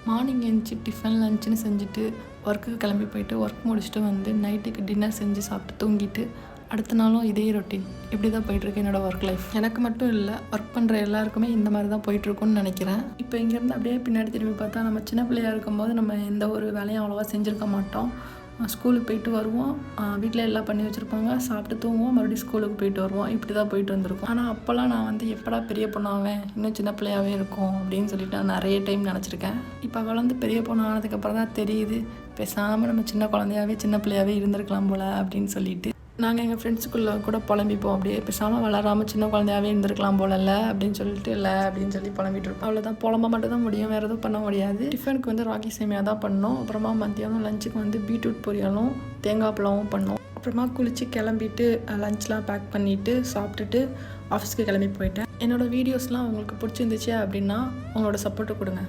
Morning எழுந்துச்சி tiffin லஞ்சுன்னு செஞ்சுட்டு ஒர்க்குக்கு கிளம்பி போயிட்டு ஒர்க் முடிச்சுட்டு வந்து நைட்டுக்கு டின்னர் செஞ்சு சாப்பிட்டு தூங்கிட்டு அடுத்த நாளும் இதே ரொட்டீன் இப்படி தான் போயிட்டுருக்கு என்னோடய ஒர்க் லைஃப். எனக்கு மட்டும் இல்லை, ஒர்க் பண்ணுற எல்லாருக்குமே இந்த மாதிரி தான் போயிட்டுருக்குன்னு நினைக்கிறேன். இப்போ இங்கேருந்து அப்படியே பின்னாடி திரும்பி பார்த்தா நம்ம சின்ன பிள்ளையாக இருக்கும்போது நம்ம எந்த ஒரு வேலையும் அவ்வளோவா செஞ்சுருக்க மாட்டோம். ஸ்கூலுக்கு போயிட்டு வருவோம், வீட்டில் எல்லாம் பண்ணி வச்சுருப்பாங்க, சாப்பிட்டு தூங்குவோம், மறுபடியும் ஸ்கூலுக்கு போயிட்டு வருவோம், இப்படி தான் போயிட்டு வந்திருக்கோம். ஆனால் அப்போல்லாம் நான் வந்து எப்படா பெரிய பொண்ணாவேன், இன்னும் சின்ன பிள்ளையாகவே இருக்கும் அப்படின்னு சொல்லிட்டு நான் நிறைய டைம் நினச்சிருக்கேன். இப்போ வளர்ந்து பெரிய பொண்ணு ஆனதுக்கப்புறம் தான் தெரியுது, பேசாமல் நம்ம சின்ன குழந்தையாகவே சின்ன பிள்ளையாகவே இருந்திருக்கலாம் போல் அப்படின்னு சொல்லிட்டு நாங்கள் எங்கள் ஃப்ரெண்ட்ஸுக்குள்ளே கூட புலம்பிப்போம். அப்படியே பேசாமல் வளராமல் சின்ன குழந்தையாகவே இருந்திருக்கலாம் போலல்ல அப்படின்னு சொல்லிட்டு இல்லை அப்படின்னு சொல்லி புலம்பிட்டு இருப்போம். அவ்வளோதான், புலம்ப மட்டும் தான் முடியும், வேறு எதுவும் பண்ண முடியாது. டிஃபனுக்கு வந்து ராகி சேமியா தான் பண்ணோம். அப்புறமா மத்தியானம் லஞ்சுக்கு வந்து பீட்ரூட் பொரியலும் தேங்காய் பழமும் பண்ணோம். அப்புறமா குளித்து கிளம்பிட்டு லஞ்ச்லாம் பேக் பண்ணிவிட்டு சாப்பிட்டுட்டு ஆஃபீஸ்க்கு கிளம்பி போயிட்டேன். என்னோடய வீடியோஸ்லாம் உங்களுக்கு பிடிச்சிருந்துச்சு அப்படின்னா உங்களோட சப்போர்ட்டு கொடுங்க.